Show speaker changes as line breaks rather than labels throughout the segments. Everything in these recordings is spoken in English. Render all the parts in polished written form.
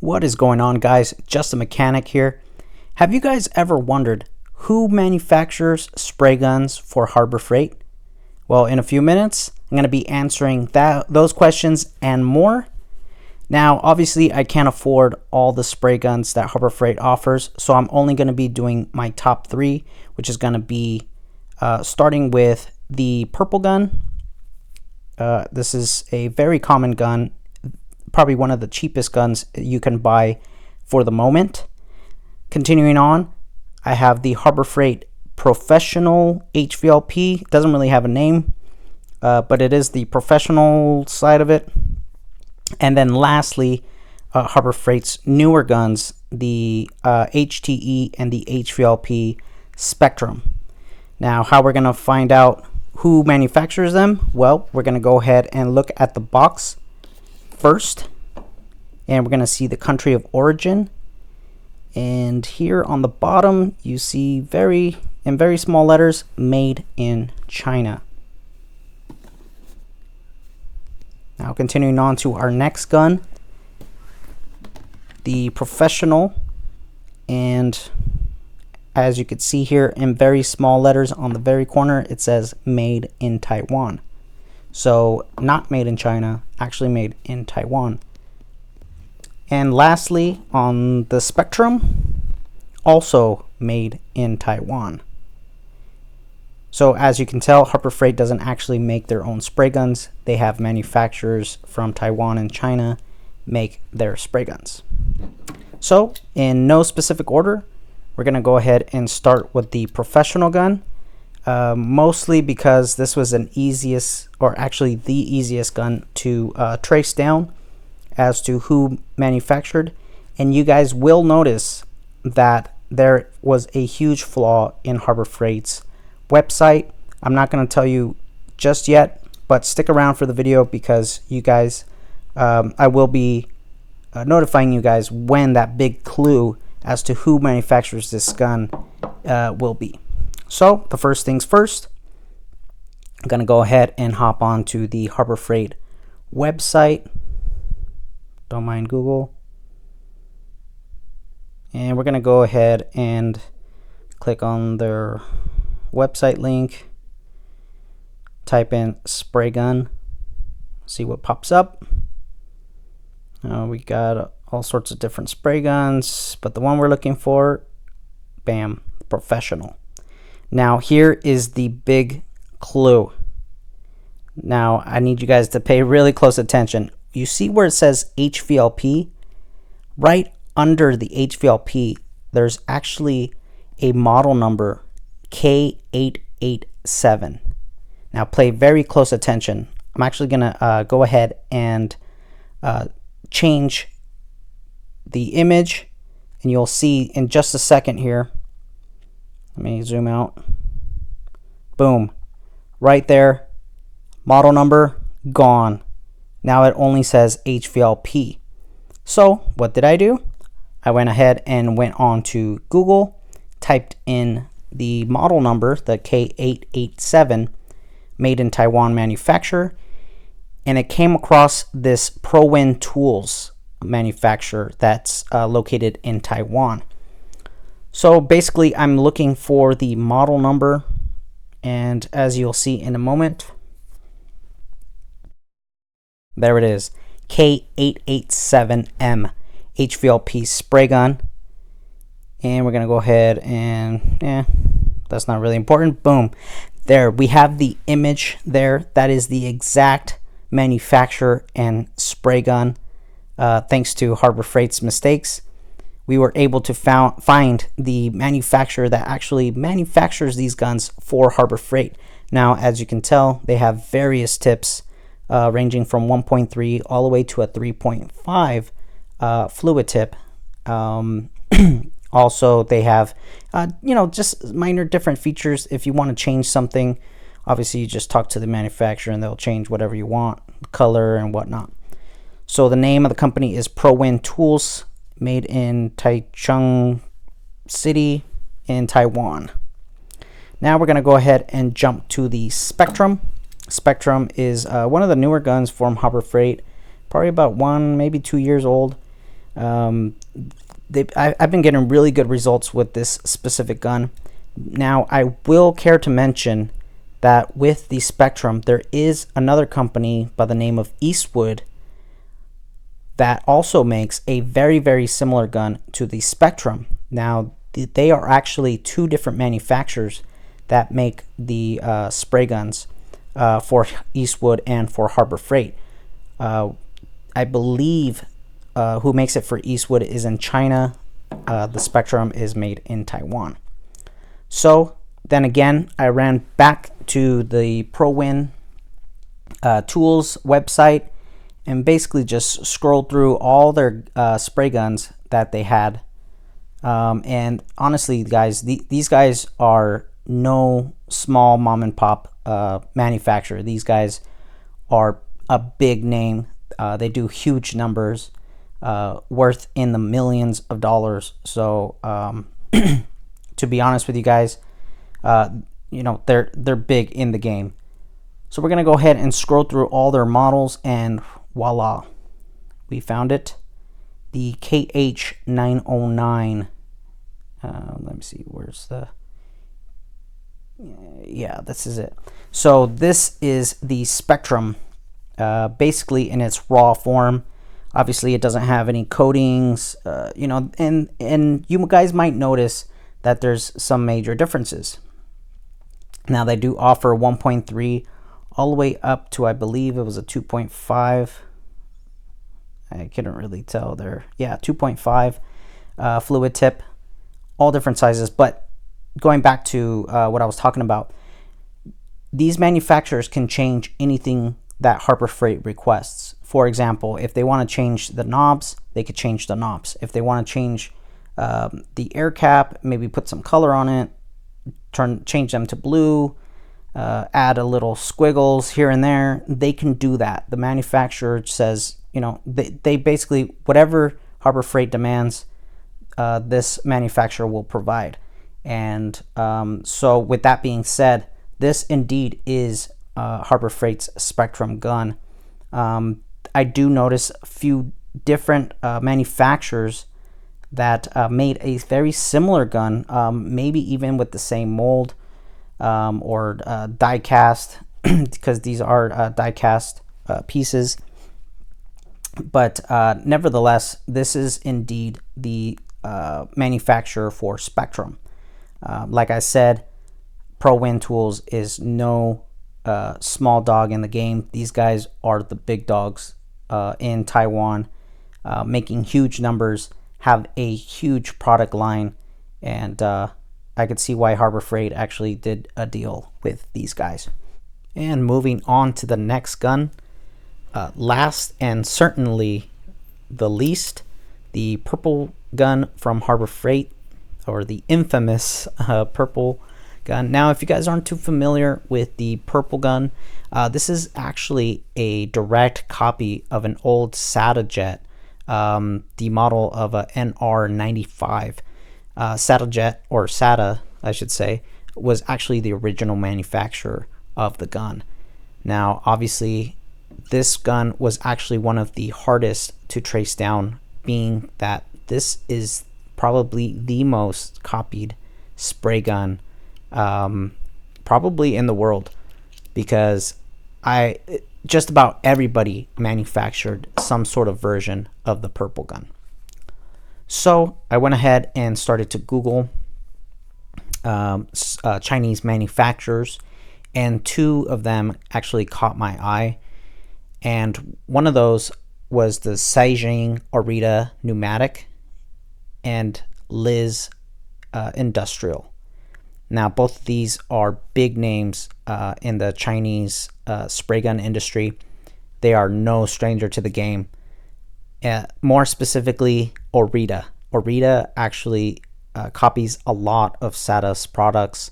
What is going on, guys? Just a mechanic here. Have you guys ever wondered who manufactures spray guns for Harbor Freight? Well, in a few minutes, I'm going to be answering those questions and more. Now, obviously, I can't afford all the spray guns that Harbor Freight offers, so I'm only going to be doing my top three, which is going to be starting with the purple gun. This is a very common gun, probably one of the cheapest guns you can buy for the moment. Continuing on, I have the Harbor Freight Professional Hvlp. It doesn't really have a name, but it is the professional side of it. And then lastly, Harbor Freight's newer guns, the HTE and the Hvlp Spectrum. Now, how we're going to find out who manufactures them? Well, we're going to go ahead and look at the box first, and we're going to see the country of origin. And here on the bottom, you see in very small letters, made in China. Now, continuing on to our next gun, the Professional, and as you can see here in very small letters on the very corner, it says made in Taiwan. So not made in China, actually made in Taiwan. And lastly, on the Spectrum, also made in Taiwan. So as you can tell, Harbor Freight doesn't actually make their own spray guns. They have manufacturers from Taiwan and China make their spray guns. So in no specific order, we're going to go ahead and start with the Professional gun. Mostly because this was the easiest gun to trace down as to who manufactured. And you guys will notice that there was a huge flaw in Harbor Freight's website. I'm not going to tell you just yet, but stick around for the video because you guys, I will be notifying you guys when that big clue as to who manufactures this gun will be. So the first things first, I'm going to go ahead and hop on to the Harbor Freight website. Don't mind Google. And we're going to go ahead and click on their website link. Type in spray gun. See what pops up. We got all sorts of different spray guns, but the one we're looking for, bam, Professional. Now here is the big clue. Now I need you guys to pay really close attention. You see where it says Hvlp? Right under the Hvlp, there's actually a model number, K887. Now pay very close attention. I'm actually gonna go ahead and change the image, and you'll see in just a second here. Let me zoom out. Boom. Right there. Model number gone. Now it only says Hvlp. So what did I do? I went ahead and went on to Google, typed in the model number, the K887, made in Taiwan manufacturer, and it came across this ProWin Tools manufacturer that's located in Taiwan. So basically, I'm looking for the model number, and as you'll see in a moment, there it is, K887M Hvlp spray gun. And we're going to go ahead and, that's not really important. Boom. There, we have the image there. That is the exact manufacturer and spray gun. Thanks to Harbor Freight's mistakes, we were able to find the manufacturer that actually manufactures these guns for Harbor Freight. Now, as you can tell, they have various tips ranging from 1.3 all the way to a 3.5 fluid tip. Also, they have, just minor different features. If you want to change something, obviously you just talk to the manufacturer and they'll change whatever you want, color and whatnot. So the name of the company is ProWin Tools, made in Taichung City in Taiwan. Now we're going to go ahead and jump to the Spectrum. Spectrum is one of the newer guns from Harbor Freight, probably about 1, maybe 2 years old. I've been getting really good results with this specific gun. Now, I will care to mention that with the Spectrum, there is another company by the name of Eastwood that also makes a very, very similar gun to the Spectrum. Now, they are actually two different manufacturers that make the spray guns for Eastwood and for Harbor Freight. I believe who makes it for Eastwood is in China. The Spectrum is made in Taiwan. So then again, I ran back to the ProWin Tools website and basically just scrolled through all their spray guns that they had. And honestly, guys, these guys are no small mom and pop manufacturer. These guys are a big name. They do huge numbers, worth in the millions of dollars. So to be honest with you guys, you know, they're big in the game. So we're gonna go ahead and scroll through all their models, and voila, we found it. The KH909. Let me see, where's the... Yeah, this is it. So this is the Spectrum, basically in its raw form. Obviously, it doesn't have any coatings, you know, and you guys might notice that there's some major differences. Now, they do offer 1.3 all the way up to, I believe it was a 2.5. I couldn't really tell there. Yeah, 2.5 fluid tip, all different sizes. But going back to what I was talking about, these manufacturers can change anything that Harbor Freight requests. For example, if they want to change the knobs, they could change the knobs. If they want to change the air cap, maybe put some color on it, change them to blue, add a little squiggles here and there, they can do that. The manufacturer says, you know, they basically, whatever Harbor Freight demands, this manufacturer will provide. And so with that being said, this indeed is Harbor Freight's Spectrum gun. I do notice a few different manufacturers that made a very similar gun, maybe even with the same mold or die cast, because these are die cast pieces. But nevertheless, this is indeed the manufacturer for Spectrum. Like I said, ProWin Tools is no small dog in the game. These guys are the big dogs in Taiwan, making huge numbers, have a huge product line, and I could see why Harbor Freight actually did a deal with these guys. And moving on to the next gun, last and certainly the least, the purple gun from Harbor Freight, or the infamous purple gun. Now, if you guys aren't too familiar with the purple gun, this is actually a direct copy of an old SATA jet, the model of a NR95. SATA jet, or SATA, I should say, was actually the original manufacturer of the gun. Now, obviously, this gun was actually one of the hardest to trace down, being that this is probably the most copied spray gun probably in the world, because just about everybody manufactured some sort of version of the purple gun. So I went ahead and started to Google Chinese manufacturers, and two of them actually caught my eye. And one of those was the Saijing Orita Pneumatic and Liz Industrial. Now, both of these are big names in the Chinese spray gun industry. They are no stranger to the game. More specifically, Orita. Orita actually copies a lot of SATA's products.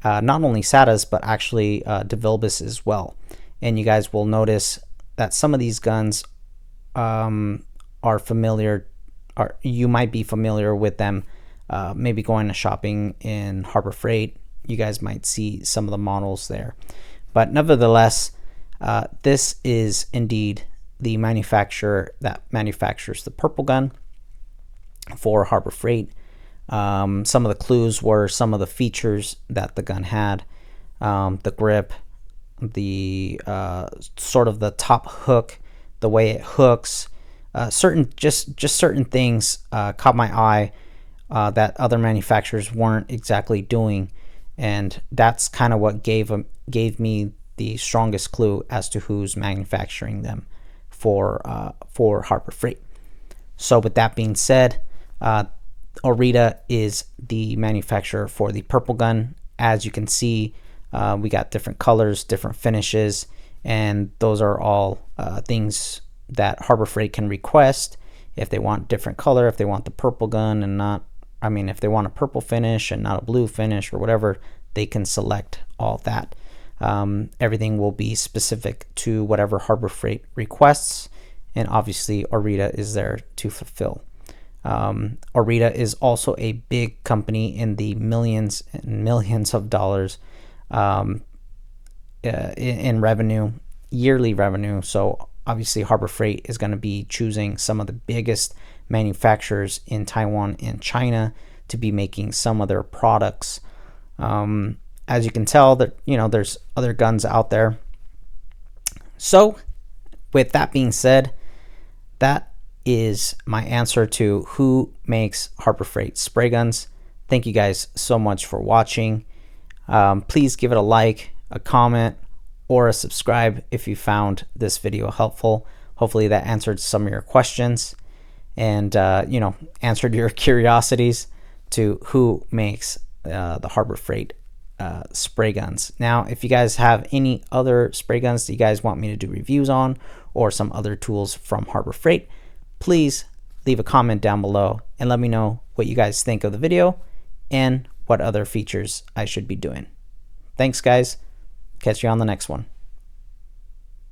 Not only SATA's, but actually Hvlp as well. And you guys will notice that some of these guns are familiar, or you might be familiar with them. Maybe going to shopping in Harbor Freight, you guys might see some of the models there. But nevertheless, this is indeed the manufacturer that manufactures the purple gun. for Harbor Freight. Some of the clues were some of the features that the gun had, the grip, the sort of the top hook, the way it hooks, certain things caught my eye that other manufacturers weren't exactly doing, and that's kind of what gave me the strongest clue as to who's manufacturing them for Harbor Freight. So with that being said, Orita is the manufacturer for the purple gun. As you can see, we got different colors, different finishes, and those are all things that Harbor Freight can request if they want different color, if they want the purple gun and not, I mean, if they want a purple finish and not a blue finish or whatever, they can select all that. Everything will be specific to whatever Harbor Freight requests, and obviously Orita is there to fulfill. Orita is also a big company in the millions and millions of dollars in revenue, yearly revenue. So obviously Harbor Freight is going to be choosing some of the biggest manufacturers in Taiwan and China to be making some of their products. As you can tell, that there's other guns out there. So with that being said, that is my answer to who makes Harbor Freight spray guns. Thank you guys so much for watching. Please give it a like, a comment, or a subscribe if you found this video helpful. Hopefully that answered some of your questions and answered your curiosities to who makes the Harbor Freight spray guns. Now, if you guys have any other spray guns that you guys want me to do reviews on, or some other tools from Harbor Freight, please leave a comment down below and let me know what you guys think of the video and what other features I should be doing. Thanks guys. Catch you on the next one.